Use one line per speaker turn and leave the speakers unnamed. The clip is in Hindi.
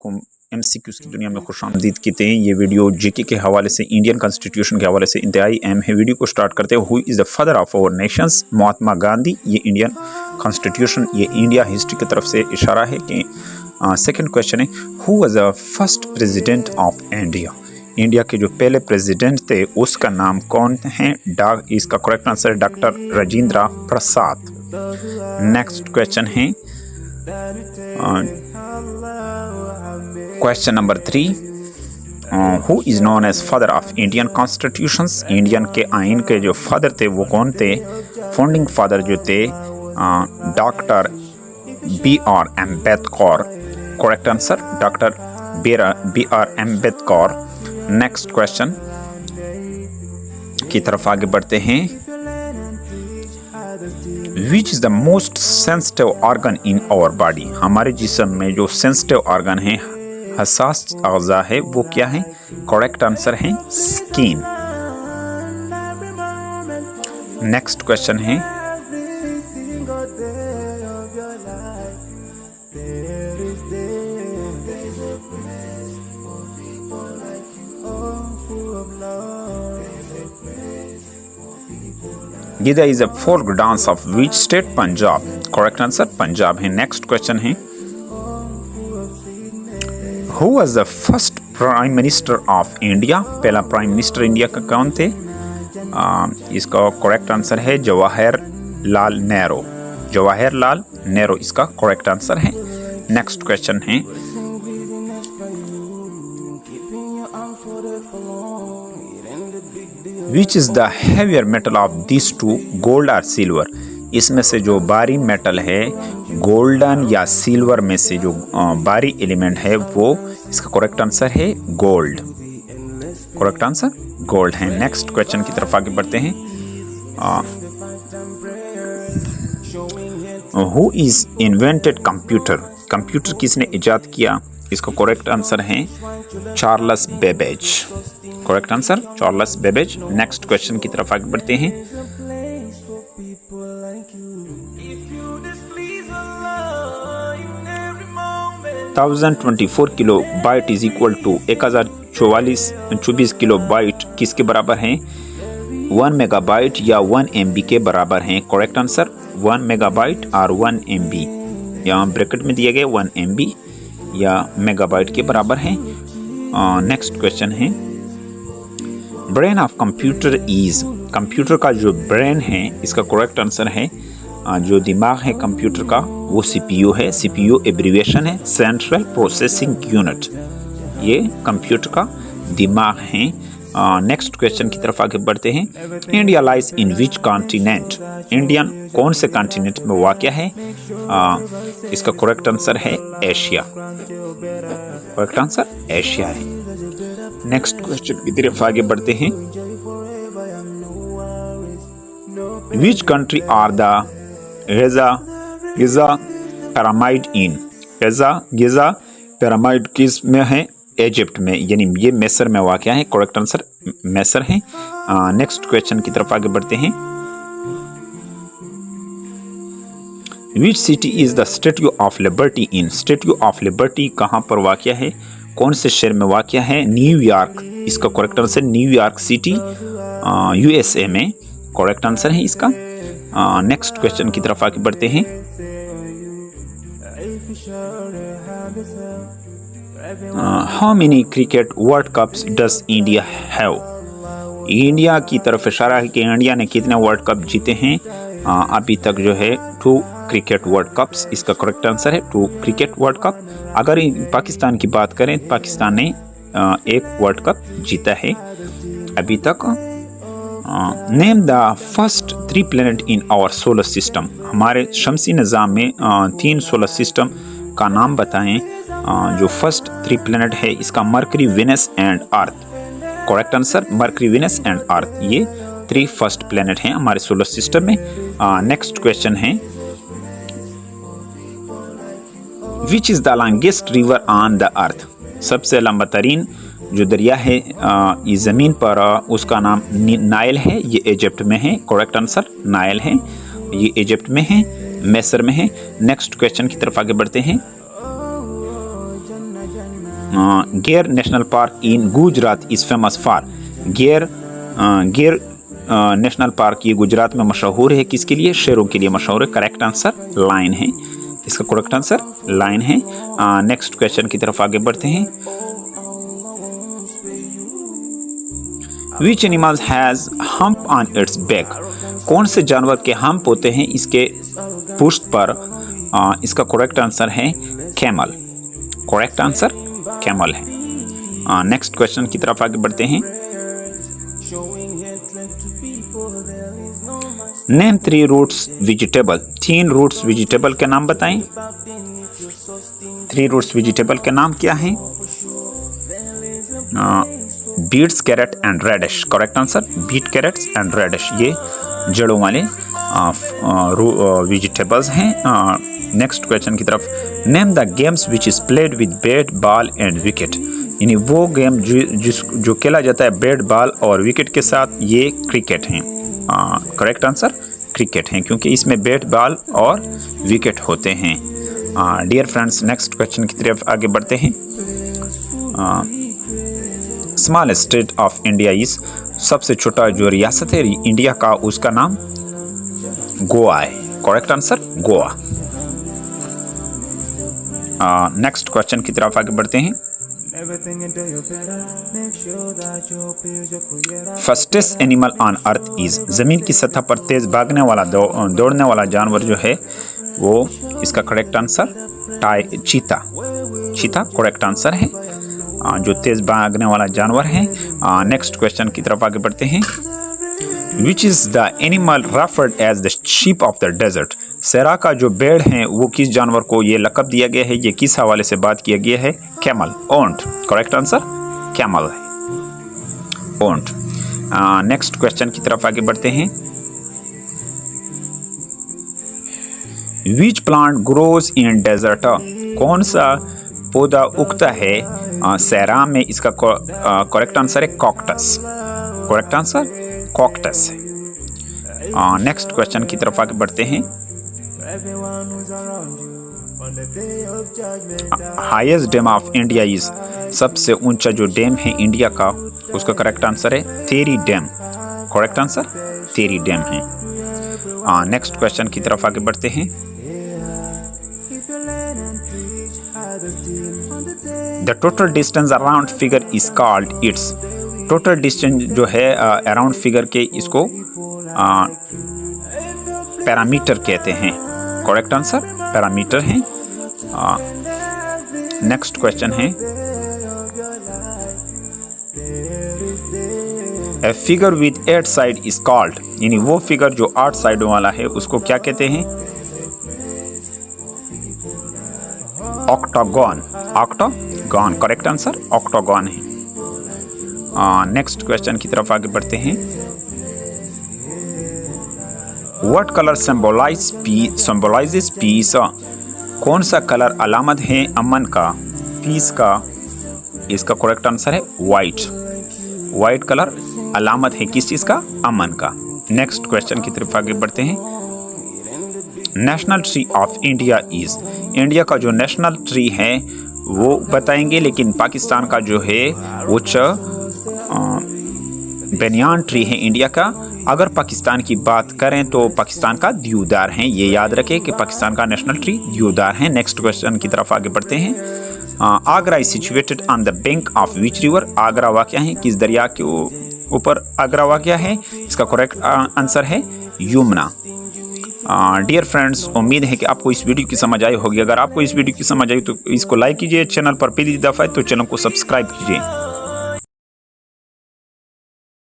MCQs की दुनिया में खुशामदीद कहते हैं। ये वीडियो जीके के हवाले से, इंडियन कॉन्स्टिट्यूशन के हवाले से इंतहाई अहम है। वीडियो को स्टार्ट करते हैं। Who is the father of our nations? Mahatma Gandhi. ये इंडियन कॉन्स्टिट्यूशन, ये इंडिया हिस्ट्री की तरफ से इशारा है कि सेकंड क्वेश्चन है, who was the first president of India? India के जो पहले प्रेसिडेंट थे उसका नाम कौन है? इसका करेक्ट आंसर है doctor Rajendra Prasad. Next question है question number 3, who is known as father of Indian constitutions? Indian के आइन के जो फादर थे वो कौन थे? फाउंडिंग फादर जो थे doctor B.R. Ambedkar. Correct answer doctor B.R. Ambedkar. Next question की तरफ आगे बढ़ते हैं। Which is the most sensitive organ in our body? हमारे जिस्म में जो सेंसिटिव ऑर्गन है, हसास अज़ा है, वो क्या है? करेक्ट आंसर है स्किन। नेक्स्ट क्वेश्चन है, Giddha is a folk dance of which state? Punjab. Correct answer Punjab है। नेक्स्ट क्वेश्चन है, who was the first prime minister of India? पहला प्राइम मिनिस्टर इंडिया का कौन थे? इसका करेक्ट आंसर है जवाहरलाल नेहरू। जवाहरलाल नेहरू इसका करेक्ट आंसर है। नेक्स्ट क्वेश्चन है, which is the heavier metal of this two? Gold और सिल्वर? इसमें से जो भारी मेटल है, गोल्डन या सिल्वर में से जो भारी एलिमेंट है, वो इसका करेक्ट आंसर है गोल्ड। करेक्ट आंसर गोल्ड है। नेक्स्ट क्वेश्चन की तरफ आगे बढ़ते हैं। Who is invented computer? Computer किसने इजाद किया? इसका करेक्ट आंसर है Charles Babbage. Correct answer Charles Babbage. Next question की तरफ आगे बढ़ते हैं। 1024 kilobyte is equal to 1024 kilobyte किसके बराबर हैं? 1 मेगाबाइट या 1 MB के बराबर हैं। करेक्ट आंसर 1 मेगाबाइट और 1 MB, यहाँ ब्रैकेट में दिए गए 1 MB या मेगाबाइट के बराबर हैं। नेक्स्ट क्वेश्चन है, brain of computer is? Computer का जो ब्रेन है, इसका करेक्ट आंसर है जो दिमाग है कंप्यूटर का, वो CPU है। CPU एब्रीविएशन है सेंट्रल प्रोसेसिंग यूनिट। ये कंप्यूटर का दिमाग है। नेक्स्ट क्वेश्चन की तरफ आगे बढ़ते हैं। India lies in which continent? Indian कौन से कॉन्टिनेंट में वाक़या है? इसका करेक्ट आंसर है एशिया। करेक्ट आंसर एशिया है। नेक्स्ट क्वेश्चन की तरफ आगे बढ़ते हैं। Which country are the Giza pyramid in? Giza pyramid किस में है? इजिप्ट में, यानी ये मिस्र में वाक़या है। करेक्ट आंसर मिस्र है। नेक्स्ट क्वेश्चन की तरफ आगे बढ़ते हैं। Which city is the statute of liberty in? Statute of liberty कहाँ पर वाक़या है? कौन से शहर में वाक़या है? न्यूयॉर्क। इसका correct answer New York city USA में। करेक्ट आंसर है इसका। नेक्स्ट क्वेश्चन की तरफ आगे बढ़ते हैं। How many cricket world cups does India have? India की तरफ इशारा है कि इंडिया ने कितने वर्ल्ड कप जीते हैं? अभी तक जो है 2 क्रिकेट वर्ल्ड कप्स। इसका करेक्ट आंसर है 2 क्रिकेट वर्ल्ड कप। अगर पाकिस्तान की बात करें, पाकिस्तान ने 1 वर्ल्ड कप जीता है अभी तक। Name the first 3 planet in our solar system? हमारे शमसी निज़ाम में 3 सोलर सिस्टम का नाम बताएं। जो फर्स्ट 3 प्लैनेट है, इसका Mercury, Venus and Earth. Correct answer Mercury, Venus and Earth, ये 3 फर्स्ट प्लैनेट हैं हमारे सोलर सिस्टम में। नेक्स्ट क्वेश्चन है, which is the longest river on the earth? सबसे लंबा तरीन जो दरिया है इस ज़मीन पर, उसका नाम नाइल है। ये इजिप्ट में है। करेक्ट आंसर नाइल है, ये इजिप्ट में है, मिस्र में है। नेक्स्ट क्वेश्चन की तरफ आगे बढ़ते हैं। गिर national park in Gujarat is famous for. गिर नेशनल पार्क ये गुजरात में मशहूर है किसके लिए? शेरों के लिए मशहूर है। करेक्ट आंसर लाइन है, इसका करेक्ट आंसर लाइन है। नेक्स्ट क्वेश्चन की तरफ आगे बढ़ते हैं। Which animal has hump on its back? कौन से जानवर के हम्प होते हैं इसके पुष्ट पर? इसका करेक्ट आंसर है कैमल। करेक्ट आंसर कैमल है। नेक्स्ट क्वेश्चन की तरफ आगे बढ़ते हैं। Name 3 roots vegetable. 3 roots vegetable के नाम बताएं। 3 रूट्स वेजिटेबल के नाम क्या हैं? Beets, carrot and radish. Correct answer beet, carrots and radish, ये जड़ों वाले वेजिटेबल्स हैं। नेक्स्ट क्वेश्चन की तरफ। Name the games which is played with bat, ball and wicket. यानी वो गेम जो खेला जाता है बैट, बॉल और विकेट के साथ, ये क्रिकेट हैं। करेक्ट आंसर क्रिकेट हैं, क्योंकि इसमें बैट, बॉल और विकेट होते हैं। डियर फ्रेंड्स, नेक्स्ट क्वेश्चन की तरफ आगे बढ़ते हैं। Small state of India is. सबसे छोटा जो रियासत है इंडिया का, उसका नाम गोवा है। Correct answer Goa. Next question की तरफ आगे बढ़ते हैं। Fastest animal on earth is. जमीन की सतह पर तेज भागने वाला दौड़ने वाला जानवर जो है वो, इसका करेक्ट आंसर चीता। चीता करेक्ट आंसर है, जो तेज भागने वाला जानवर है। नेक्स्ट क्वेश्चन की तरफ आगे बढ़ते हैं। Which is the animal referred as the sheep of the desert. सहरा का जो भेड़ है वो किस जानवर को ये लक़ब दिया गया है? ये किस हवाले से बात किया गया है? कैमल, ओंट। करेक्ट आंसर कैमल है, ओंट। नेक्स्ट क्वेश्चन की तरफ आगे बढ़ते हैं। Which plant grows in desert. कौन सा पौधा उगता है सहरा में? इसका करेक्ट आंसर है कॉक्टस। करेक्ट आंसर कॉक्टस है। नेक्स्ट क्वेश्चन की तरफ आगे बढ़ते हैं। Highest dam of India is. सबसे ऊंचा जो डैम है इंडिया का, उसका करेक्ट आंसर है Tehri dam. Correct answer Tehri dam है। नेक्स्ट क्वेश्चन की तरफ आगे बढ़ते हैं। The total distance around figure is called its. Total distance जो है अराउंड फिगर के, इसको पैरामीटर कहते हैं। करेक्ट आंसर पैरामीटर है। नेक्स्ट क्वेश्चन है। A figure with 8 side is called. यानी वो फिगर जो 8 साइडों वाला है उसको क्या कहते हैं? Octagon. Octagon correct answer octagon है। नेक्स्ट क्वेश्चन की तरफ आगे बढ़ते हैं। What colour symbolises peace. कौन सा कलर अलामत है अमन का, पीस का? इसका करेक्ट आंसर है वाइट। वाइट कलर अलामत है किस चीज का? अमन का। नेक्स्ट क्वेश्चन की तरफ आगे बढ़ते हैं। National tree of India is. India का जो नेशनल ट्री है वो बताएंगे, लेकिन पाकिस्तान का जो है वो बेनियान ट्री है इंडिया का। अगर पाकिस्तान की बात करें तो पाकिस्तान का देवदार है। ये याद रखें कि पाकिस्तान का नेशनल ट्री देवदार है। नेक्स्ट क्वेश्चन की तरफ आगे बढ़ते हैं। Agra is situated on the bank of which river. Agra वाक़या है किस दरिया के ऊपर आगरा वाक़या है? इसका करेक्ट आंसर है यमुना। डियर फ्रेंड्स, उम्मीद है कि आपको इस वीडियो की समझ आई होगी। अगर आपको इस वीडियो की समझ आई तो इसको लाइक कीजिए। चैनल पर पहली दफ़ा है तो चैनल को सब्सक्राइब कीजिए।